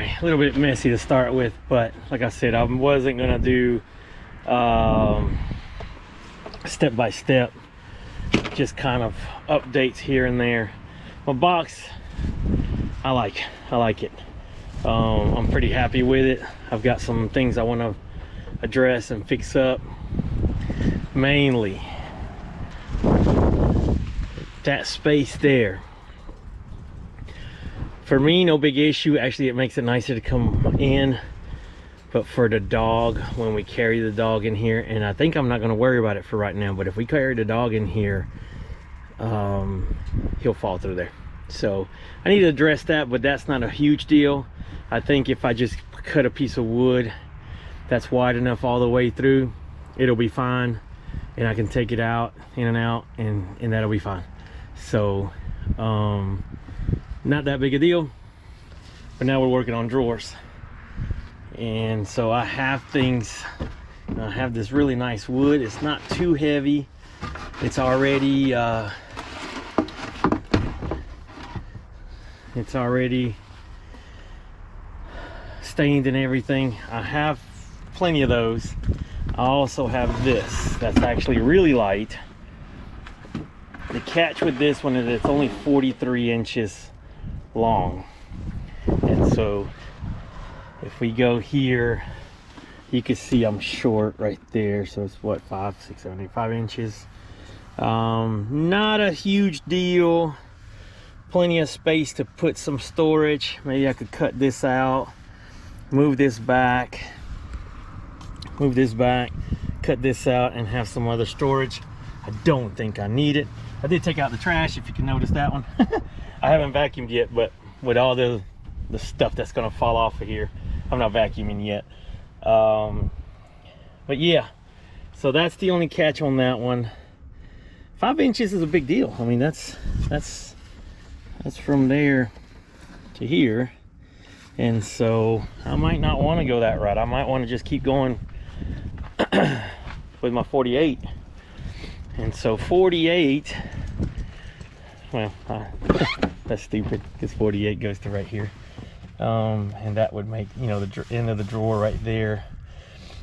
a little bit messy to start with, but like I said, I wasn't gonna do step by step, just kind of updates here and there. My box, I like it. I'm pretty happy with it. I've got some things I want to address and fix up. Mainly that space there. For me, no big issue. Actually, it makes it nicer to come in. But for the dog, when we carry the dog in here, and I think I'm not going to worry about it for right now, but if we carry the dog in here, he'll fall through there. So I need to address that, but that's not a huge deal. I think if I just cut a piece of wood that's wide enough all the way through, it'll be fine, and I can take it out, in and out, and that'll be fine. So not that big a deal. But now we're working on drawers, and so I have things. I have this really nice wood. It's not too heavy. It's already stained and everything. I have plenty of those. I also have this that's actually really light. The catch with this one is it's only 43 inches long, and so if we go here, you can see I'm short right there. So it's what, 5, 6, 7, 8, 5 inches. Not a huge deal. Plenty of space to put some storage. Maybe I could cut this out, move this back, cut this out, and have some other storage. I don't think I need it. I did take out the trash, if you can notice that one. I haven't vacuumed yet, but with all the stuff that's gonna fall off of here, I'm not vacuuming yet. But yeah, so that's the only catch on that one. 5 inches is a big deal. I mean, that's from there to here, and so I might not want to go that route. I might want to just keep going with my 48. And so 48, well, that's stupid, because 48 goes to right here, and that would make, you know, the end of the drawer right there.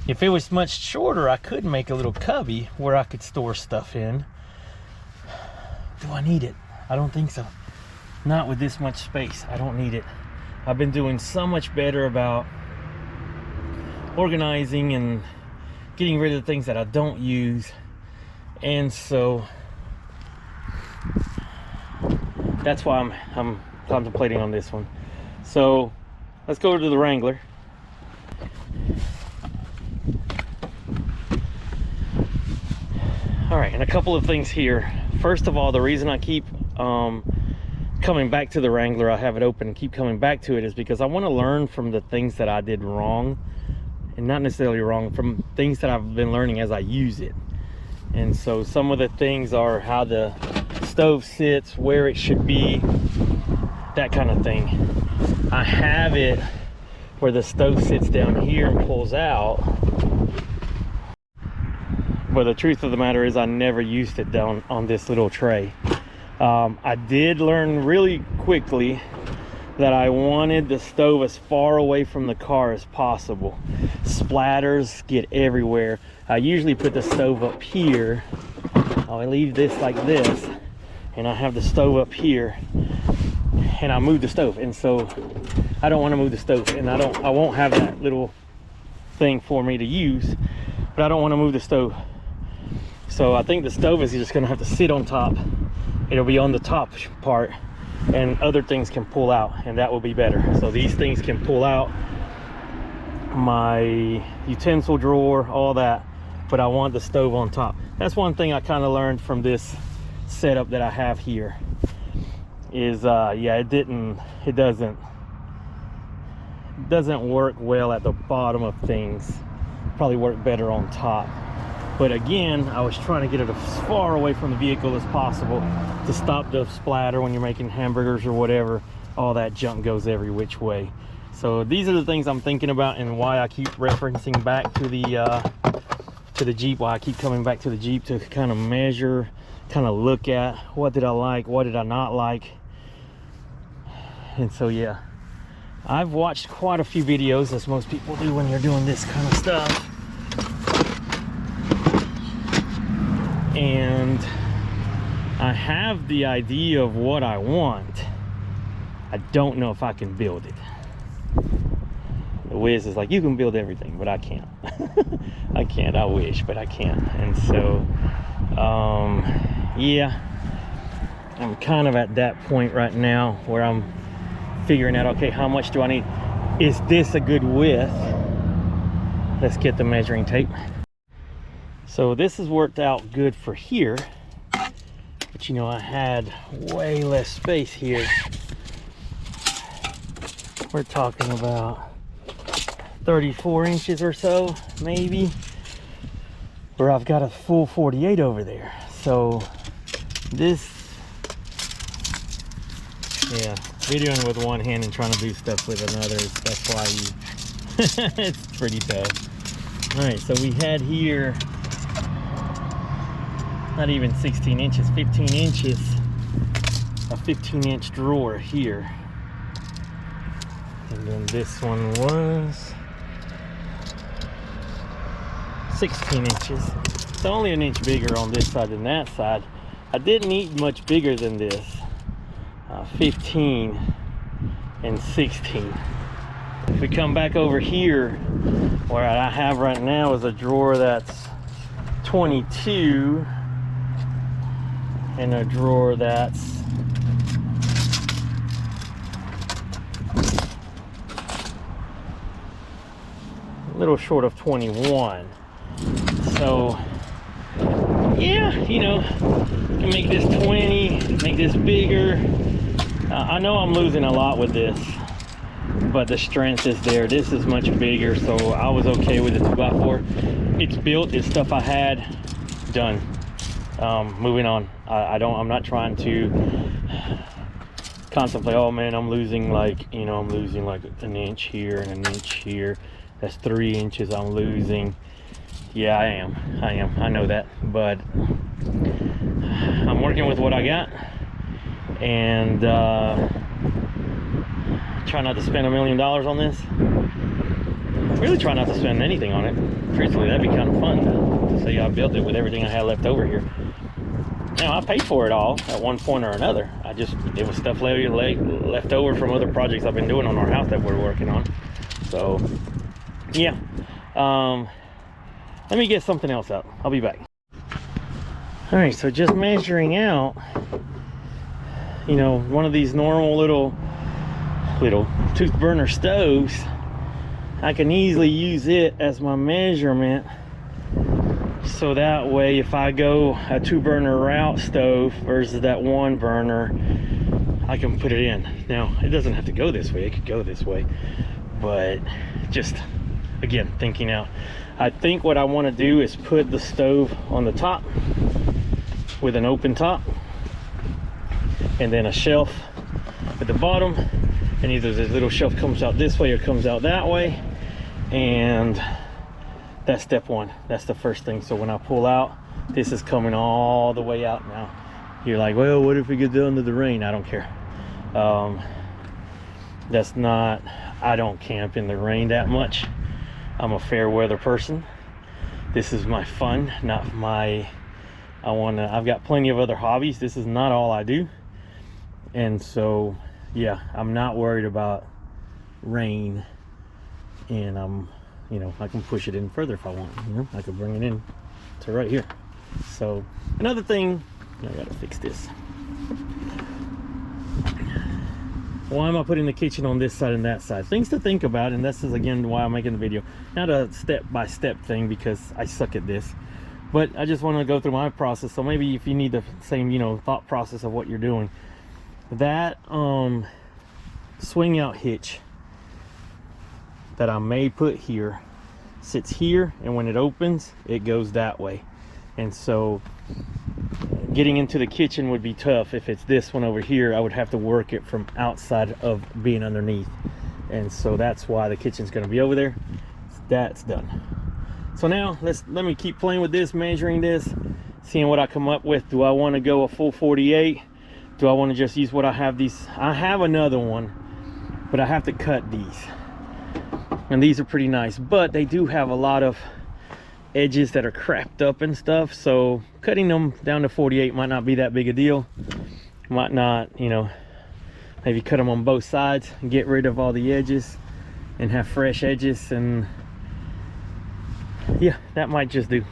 If it was much shorter, I could make a little cubby where I could store stuff in. Do I need it? I don't think so. Not with this much space. I don't need it. I've been doing so much better about organizing and getting rid of the things that I don't use, and so that's why I'm contemplating on this one. So let's go to the Wrangler. All right, and a couple of things here. First of all, the reason I keep coming back to the Wrangler, I have it open and keep coming back to it, is because I want to learn from the things that I did wrong, and not necessarily wrong, from things that I've been learning as I use it. And so some of the things are how the stove sits, where it should be, that kind of thing. I have it where the stove sits down here and pulls out, but the truth of the matter is I never used it down on this little tray. I did learn really quickly that I wanted the stove as far away from the car as possible. Splatters get everywhere. I usually put the stove up here. I leave this like this, and I have the stove up here, and I move the stove, and so I don't want to move the stove, and I won't have that little thing for me to use, but I don't want to move the stove. So I think the stove is just gonna have to sit on top. It'll be on the top part, and other things can pull out, and that will be better. So these things can pull out, my utensil drawer, all that, but I want the stove on top. That's one thing I kind of learned from this setup that I have here, is yeah, it doesn't work well at the bottom of things. Probably work better on top. But again, I was trying to get it as far away from the vehicle as possible to stop the splatter when you're making hamburgers or whatever. All that junk goes every which way. So these are the things I'm thinking about, and why I keep referencing back to the Jeep, why I keep coming back to the Jeep, to kind of measure, kind of look at what did I like, what did I not like. And so yeah, I've watched quite a few videos, as most people do when you're doing this kind of stuff, and I have the idea of what I want. I don't know if I can build it. The Wiz is like, you can build everything, but I can't. I can't. I wish, but I can't. And so yeah, I'm kind of at that point right now where I'm figuring out, okay, how much do I need? Is this a good width? Let's get the measuring tape. So this has worked out good for here, but you know, I had way less space here. We're talking about 34 inches or so, maybe, where I've got a full 48 over there. So this, yeah, videoing with one hand and trying to do stuff with another, that's why you it's pretty tough. All right, so we had here not even 16 inches, 15 inches, a 15-inch drawer here. And then this one was 16 inches. It's only an inch bigger on this side than that side. I didn't need much bigger than this. 15 and 16. If we come back over here, where I have right now is a drawer that's 22 and a drawer that's a little short of 21. So yeah, you know, you can make this 20, make this bigger. I know I'm losing a lot with this, but the strength is there. This is much bigger, so I was okay with the 2x4. It's built, it's stuff I had, done. Moving on. I'm not trying to contemplate, oh man, I'm losing like, you know, I'm losing like an inch here and an inch here. That's 3 inches I'm losing. Yeah, I am. I know that, but I'm working with what I got, and try not to spend $1 million on this. Really try not to spend anything on it. Truthfully, that'd be kind of fun to say I built it with everything I had left over here. Now, I paid for it all at one point or another. It was stuff left over from other projects I've been doing on our house that we're working on. So yeah, let me get something else out. I'll be back. All right, so just measuring out, you know, one of these normal little tooth burner stoves, I can easily use it as my measurement, so that way if I go a 2-burner route stove versus that 1 burner, I can put it in. Now, it doesn't have to go this way, it could go this way, but just again, thinking out. I think what I want to do is put the stove on the top with an open top, and then a shelf at the bottom, and either the little shelf comes out this way or comes out that way. And that's step one. That's the first thing. So when I pull out, this is coming all the way out now. You're like, well, what if it gets down to the rain? I don't care. That's not, I don't camp in the rain that much. I'm a fair weather person. This is my fun, not my, I've got plenty of other hobbies. This is not all I do. And so, yeah, I'm not worried about rain, and you know, I can push it in further if I want, you know, I could bring it in to right here. So another thing, I gotta fix this. Why am I putting the kitchen on this side and that side? Things to think about, and this is again why I'm making the video. Not a step-by-step thing, because I suck at this, but I just want to go through my process. So maybe if you need the same, you know, thought process of what you're doing, that swing out hitch that I may put here sits here, and when it opens, it goes that way. And so getting into the kitchen would be tough. If it's this one over here, I would have to work it from outside of being underneath, and so that's why the kitchen's going to be over there. That's done. So now let me keep playing with this, measuring this, seeing what I come up with. Do I want to go a full 48? Do I want to just use what I have? I have another one but I have to cut these, and these are pretty nice, but they do have a lot of edges that are cracked up and stuff, so cutting them down to 48 might not be that big a deal. Might not, you know, maybe cut them on both sides and get rid of all the edges and have fresh edges, and yeah, that might just do.